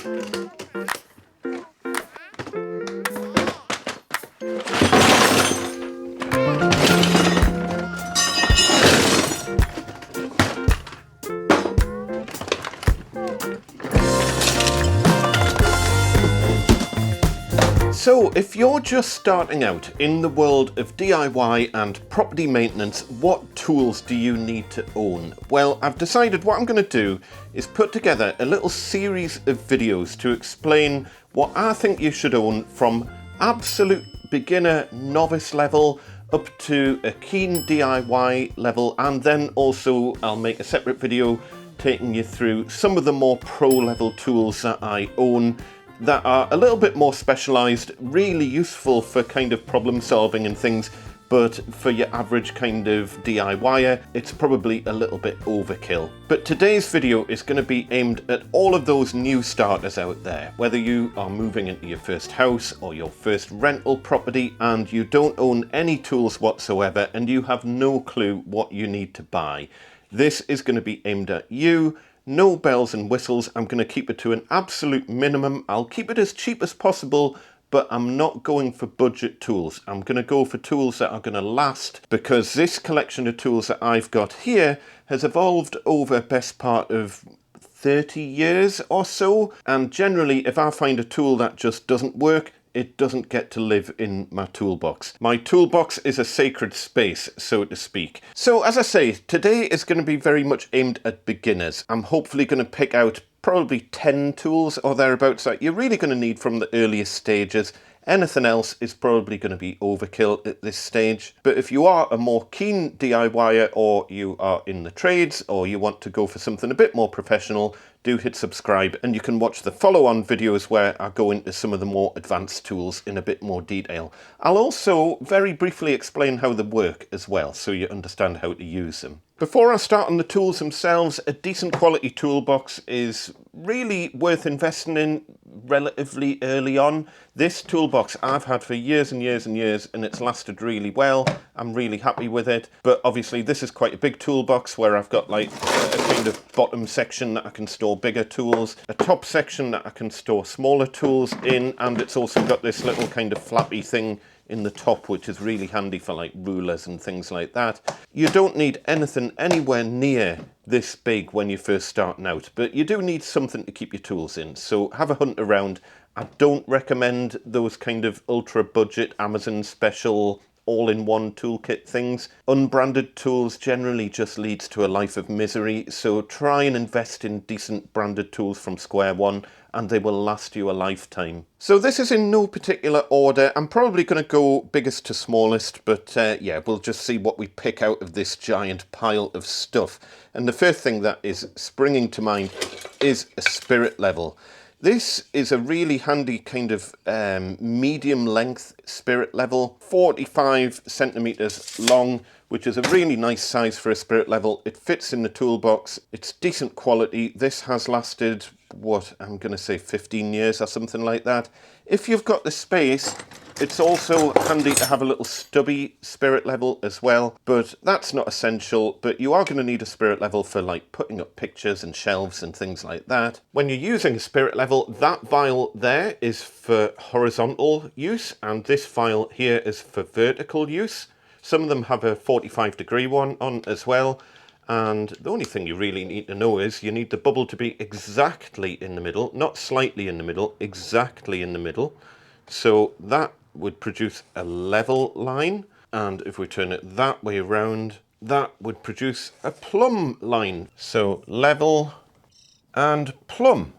So, if you're just starting out in the world of DIY and property maintenance, what tools do you need to own? Well, I've decided what I'm going to do is put together a little series of videos to explain what I think you should own from absolute beginner novice level up to a keen DIY level, and then also I'll make a separate video taking you through some of the more pro level tools that I own that are a little bit more specialized, really useful for kind of problem solving and things, but for your average kind of DIYer, it's probably a little bit overkill. But today's video is going to be aimed at all of those new starters out there, whether you are moving into your first house or your first rental property and you don't own any tools whatsoever and you have no clue what you need to buy. This is going to be aimed at you. No bells and whistles. I'm going to keep it to an absolute minimum. I'll keep it as cheap as possible, but I'm not going for budget tools. I'm going to go for tools that are going to last, because this collection of tools that I've got here has evolved over best part of 30 years or so. And generally, if I find a tool that just doesn't work, it doesn't get to live in my toolbox. My toolbox is a sacred space, so to speak. So as I say, today is going to be very much aimed at beginners. I'm hopefully going to pick out probably 10 tools or thereabouts that you're really going to need from the earliest stages. Anything else is probably going to be overkill at this stage. But if you are a more keen DIYer, or you are in the trades, or you want to go for something a bit more professional, do hit subscribe, and you can watch the follow-on videos where I go into some of the more advanced tools in a bit more detail. I'll also very briefly explain how they work as well, so you understand how to use them. Before I start on the tools themselves, a decent quality toolbox is really worth investing in relatively early on. This toolbox I've had for years and years and years, and it's lasted really well. I'm really happy with it. But obviously this is quite a big toolbox where I've got like a kind of bottom section that I can store bigger tools, a top section that I can store smaller tools in, and it's also got this little kind of flappy thing in the top, which is really handy for like rulers and things like that. You don't need anything anywhere near this big when you're first starting out, but you do need something to keep your tools in, so have a hunt around. I don't recommend those kind of ultra budget Amazon special all-in-one toolkit things. Unbranded tools generally just leads to a life of misery, so try and invest in decent branded tools from square one, and they will last you a lifetime. So this is in no particular order. I'm probably going to go biggest to smallest, but yeah, we'll just see what we pick out of this giant pile of stuff. And the first thing that is springing to mind is a spirit level. This is a really handy kind of medium length spirit level, 45 centimeters long, which is a really nice size for a spirit level. It fits in the toolbox. It's decent quality. This has lasted, what, I'm going to say 15 years or something like that. If you've got the space, it's also handy to have a little stubby spirit level as well, but that's not essential. But you are going to need a spirit level for like putting up pictures and shelves and things like that. When you're using a spirit level, that vial there is for horizontal use, and this vial here is for vertical use. Some of them have a 45-degree one on as well. And the only thing you really need to know is you need the bubble to be exactly in the middle, not slightly in the middle, exactly in the middle. So that would produce a level line. And if we turn it that way around, that would produce a plumb line. So level and plumb.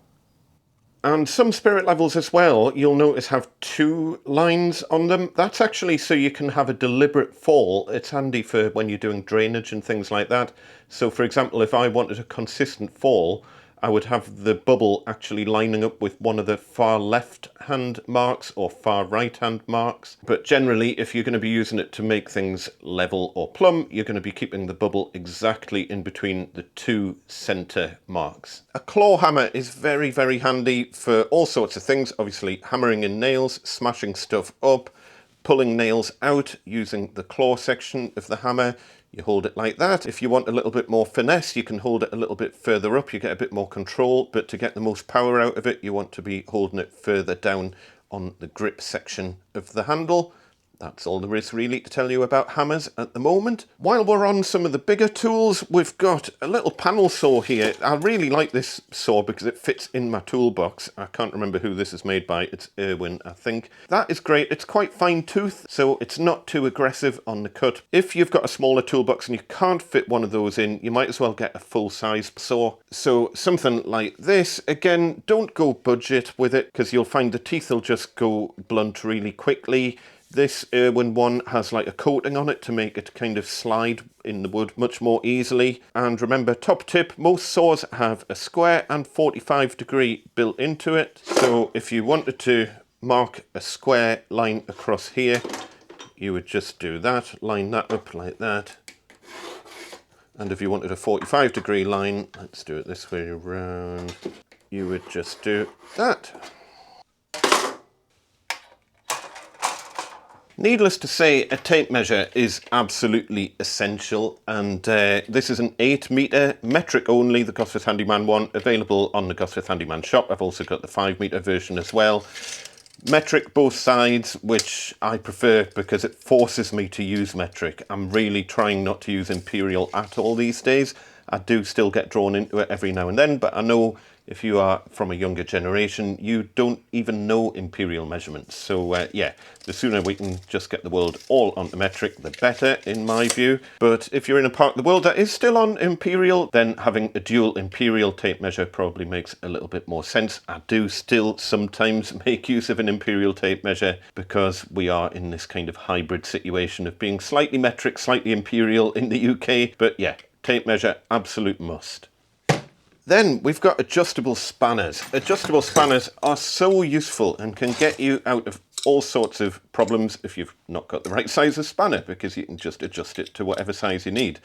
And some spirit levels as well, you'll notice, have two lines on them. That's actually so you can have a deliberate fall. It's handy for when you're doing drainage and things like that. So for example, if I wanted a consistent fall, I would have the bubble actually lining up with one of the far left hand marks or far right hand marks. But generally, if you're going to be using it to make things level or plumb, you're going to be keeping the bubble exactly in between the two center marks. A claw hammer is very, very handy for all sorts of things. Obviously, hammering in nails, smashing stuff up, pulling nails out using the claw section of the hammer, You hold it like that. If you want a little bit more finesse, you can hold it a little bit further up. You get a bit more control, but to get the most power out of it, you want to be holding it further down on the grip section of the handle. That's all there is really to tell you about hammers at the moment. While we're on some of the bigger tools, we've got a little panel saw here. I really like this saw because it fits in my toolbox. I can't remember who this is made by. It's Irwin, I think. That is great. It's quite fine tooth, so it's not too aggressive on the cut. If you've got a smaller toolbox and you can't fit one of those in, you might as well get a full-size saw. So something like this. Again, don't go budget with it because you'll find the teeth will just go blunt really quickly. This Irwin one has like a coating on it to make it kind of slide in the wood much more easily. And remember, top tip, most saws have a square and 45-degree built into it. So if you wanted to mark a square line across here, you would just do that, line that up like that. And if you wanted a 45-degree line, let's do it this way around, you would just do that. Needless to say, a tape measure is absolutely essential, and this is an 8-metre metric only, the Gosforth Handyman one, available on the Gosforth Handyman shop. I've also got the 5-metre version as well. Metric both sides, which I prefer because it forces me to use metric. I'm really trying not to use imperial at all these days. I do still get drawn into it every now and then, but I know if you are from a younger generation, you don't even know imperial measurements. So yeah, the sooner we can just get the world all onto metric, the better, in my view. But if you're in a part of the world that is still on imperial, then having a dual imperial tape measure probably makes a little bit more sense. I do still sometimes make use of an imperial tape measure because we are in this kind of hybrid situation of being slightly metric, slightly imperial in the UK. But yeah, tape measure, absolute must. Then we've got adjustable spanners. Adjustable spanners are so useful and can get you out of all sorts of problems if you've not got the right size of spanner, because you can just adjust it to whatever size you need.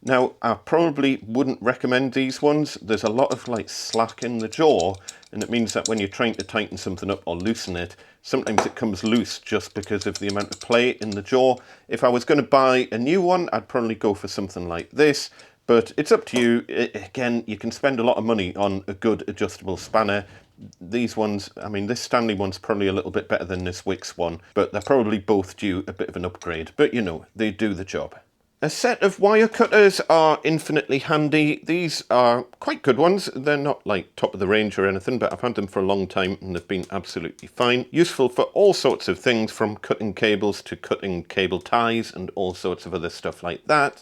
Now, I probably wouldn't recommend these ones. There's a lot of like slack in the jaw, and it means that when you're trying to tighten something up or loosen it, sometimes it comes loose just because of the amount of play in the jaw. If I was going to buy a new one, I'd probably go for something like this. But it's up to you. Again, you can spend a lot of money on a good adjustable spanner. These ones, I mean, this Stanley one's probably a little bit better than this Wix one, but they're probably both due a bit of an upgrade. But you know, they do the job. A set of wire cutters are infinitely handy. These are quite good ones. They're not like top of the range or anything, but I've had them for a long time and they've been absolutely fine. Useful for all sorts of things, from cutting cables to cutting cable ties and all sorts of other stuff like that.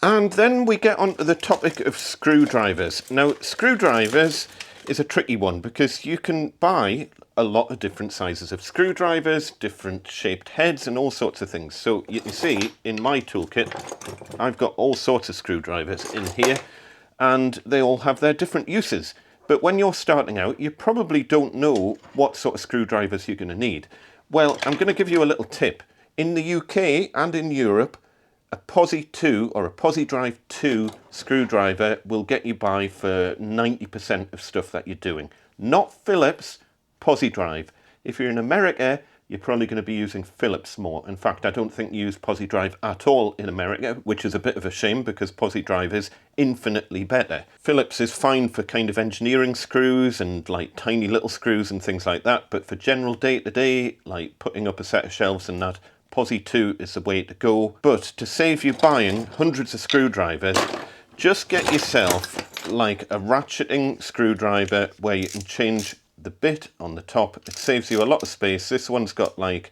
And then we get on to the topic of screwdrivers. Now, screwdrivers is a tricky one because you can buy a lot of different sizes of screwdrivers, different shaped heads and all sorts of things. So you can see in my toolkit, I've got all sorts of screwdrivers in here and they all have their different uses. But when you're starting out, you probably don't know what sort of screwdrivers you're going to need. Well, I'm going to give you a little tip. In the UK and in Europe, a Posi 2 or a Posi Drive 2 screwdriver will get you by for 90% of stuff that you're doing. Not Phillips, Posi Drive. If you're in America, you're probably going to be using Phillips more. In fact, I don't think you use Posi Drive at all in America, which is a bit of a shame because Posi Drive is infinitely better. Phillips is fine for kind of engineering screws and like tiny little screws and things like that, but for general day-to-day, like putting up a set of shelves and that, Posi 2 is the way to go. But to save you buying hundreds of screwdrivers, just get yourself like a ratcheting screwdriver where you can change the bit on the top. It saves you a lot of space. This one's got like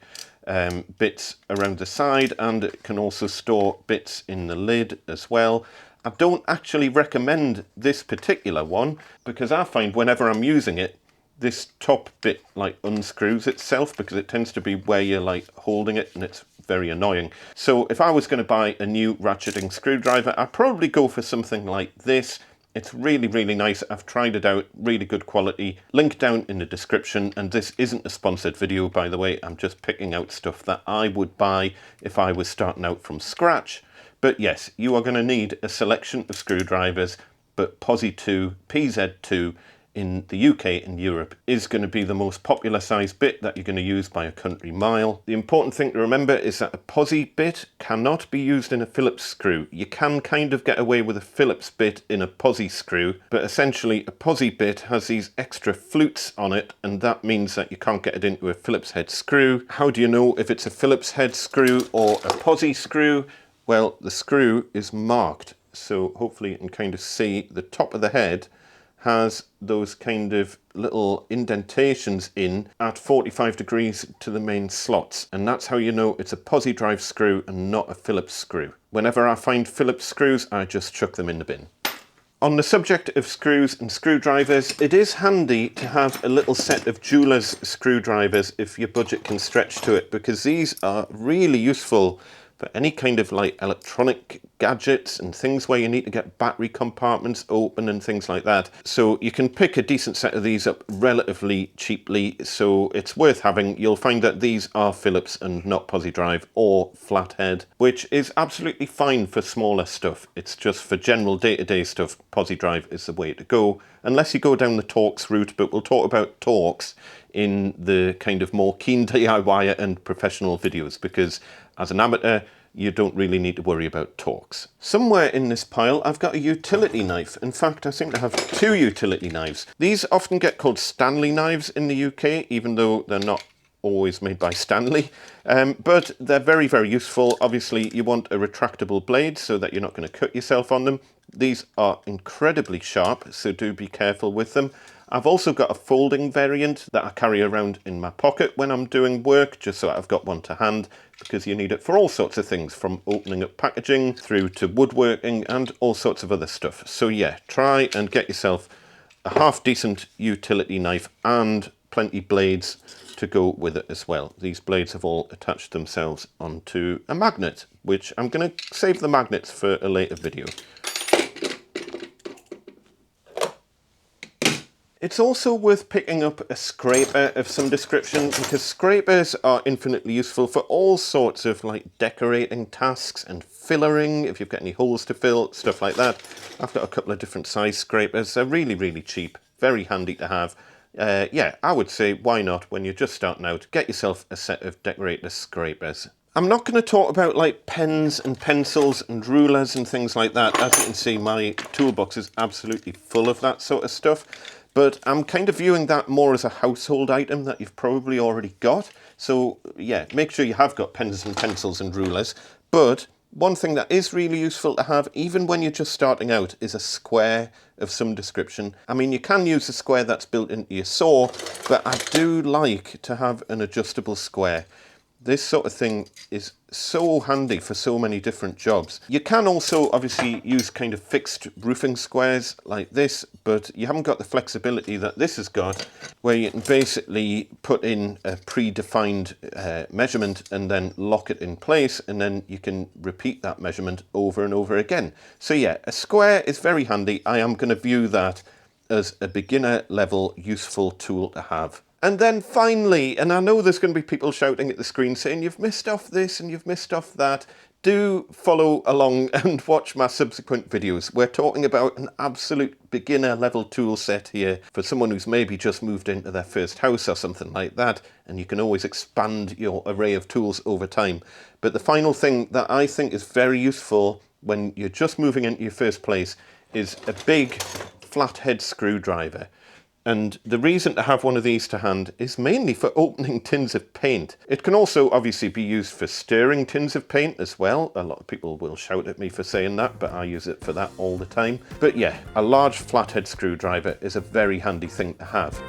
bits around the side, and it can also store bits in the lid as well. I don't actually recommend this particular one because I find whenever I'm using it, this top bit like unscrews itself because it tends to be where you're like holding it, and it's very annoying. So if I was going to buy a new ratcheting screwdriver, I'd probably go for something like this. It's really, really nice. I've tried it out, really good quality. Link down in the description. And this isn't a sponsored video, by the way. I'm just picking out stuff that I would buy if I was starting out from scratch. But yes, you are going to need a selection of screwdrivers, but Posi 2, PZ2 in the UK and Europe is going to be the most popular size bit that you're going to use by a country mile. The important thing to remember is that a posi bit cannot be used in a Phillips screw. You can kind of get away with a Phillips bit in a posi screw, but essentially a posi bit has these extra flutes on it, and that means that you can't get it into a Phillips head screw. How do you know if it's a Phillips head screw or a posi screw? Well, the screw is marked, so hopefully you can kind of see the top of the head has those kind of little indentations in at 45 degrees to the main slots, and that's how you know it's a posi drive screw and not a Phillips screw. Whenever I find Phillips screws, I just chuck them in the bin. On the subject of screws and screwdrivers, it is handy to have a little set of jeweler's screwdrivers if your budget can stretch to it, because these are really useful for any kind of like electronic gadgets and things where you need to get battery compartments open and things like that. So you can pick a decent set of these up relatively cheaply, so it's worth having. You'll find that these are Phillips and not posi drive or flathead, which is absolutely fine for smaller stuff. It's just for general day-to-day stuff, posi drive is the way to go, unless you go down the Torx route, but we'll talk about Torx in the kind of more keen DIYer and professional videos, because as an amateur, you don't really need to worry about Torx. Somewhere in this pile, I've got a utility knife. In fact, I seem to have two utility knives. These often get called Stanley knives in the UK, even though they're not always made by Stanley. But they're very, very useful. Obviously, you want a retractable blade so that you're not going to cut yourself on them. These are incredibly sharp, so do be careful with them. I've also got a folding variant that I carry around in my pocket when I'm doing work, just so I've got one to hand, because you need it for all sorts of things, from opening up packaging through to woodworking and all sorts of other stuff. So yeah, try and get yourself a half decent utility knife and plenty blades to go with it as well. These blades have all attached themselves onto a magnet, which I'm going to save the magnets for a later video. It's also worth picking up a scraper of some description, because scrapers are infinitely useful for all sorts of like decorating tasks and fillering, if you've got any holes to fill, stuff like that. I've got a couple of different size scrapers. They're really, really cheap, very handy to have. Yeah, I would say why not, when you're just starting out, get yourself a set of decorator scrapers. I'm not going to talk about like pens and pencils and rulers and things like that. As you can see, my toolbox is absolutely full of that sort of stuff. But I'm kind of viewing that more as a household item that you've probably already got. So yeah, make sure you have got pens and pencils and rulers. But one thing that is really useful to have, even when you're just starting out, is a square of some description. I mean, you can use a square that's built into your saw, but I do like to have an adjustable square. This sort of thing is so handy for so many different jobs. You can also obviously use kind of fixed roofing squares like this, but you haven't got the flexibility that this has got, where you can basically put in a predefined measurement and then lock it in place, and then you can repeat that measurement over and over again. So yeah, a square is very handy. I am going to view that as a beginner level useful tool to have. And then finally, and I know there's going to be people shouting at the screen saying you've missed off this and you've missed off that, do follow along and watch my subsequent videos. We're talking about an absolute beginner level tool set here for someone who's maybe just moved into their first house or something like that, and you can always expand your array of tools over time. But the final thing that I think is very useful when you're just moving into your first place is a big flathead screwdriver. And the reason to have one of these to hand is mainly for opening tins of paint. It can also obviously be used for stirring tins of paint as well. A lot of people will shout at me for saying that, but I use it for that all the time. But yeah, a large flathead screwdriver is a very handy thing to have.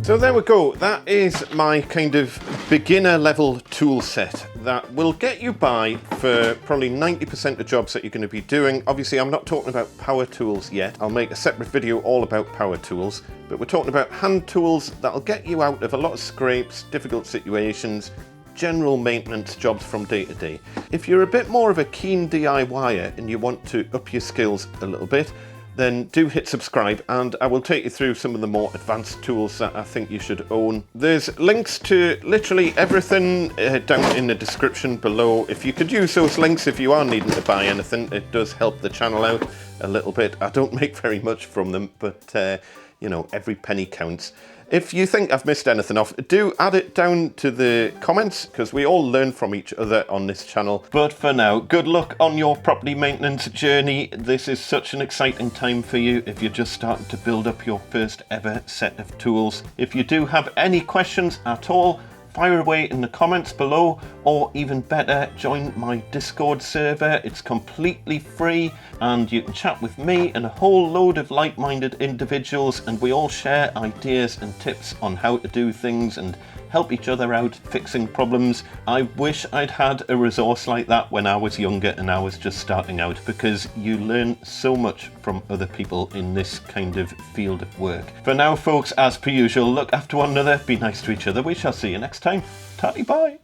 So there we go, that is my kind of beginner level tool set that will get you by for probably 90% of jobs that you're going to be doing. Obviously I'm not talking about power tools yet, I'll make a separate video all about power tools, but we're talking about hand tools that'll get you out of a lot of scrapes, difficult situations, general maintenance jobs from day to day. If you're a bit more of a keen DIYer and you want to up your skills a little bit, then do hit subscribe and I will take you through some of the more advanced tools that I think you should own. There's links to literally everything down in the description below. If you could use those links if you are needing to buy anything, it does help the channel out a little bit. I don't make very much from them, but you know, every penny counts. If you think I've missed anything off, do add it down to the comments, because we all learn from each other on this channel. But for now, good luck on your property maintenance journey. This is such an exciting time for you if you're just starting to build up your first ever set of tools. If you do have any questions at all, fire away in the comments below, or even better, join my Discord server. It's completely free and you can chat with me and a whole load of like-minded individuals, and we all share ideas and tips on how to do things and help each other out fixing problems. I wish I'd had a resource like that when I was younger and I was just starting out, because you learn so much from other people in this kind of field of work. For now folks, as per usual, look after one another, be nice to each other. We shall see you next time. Tatty bye.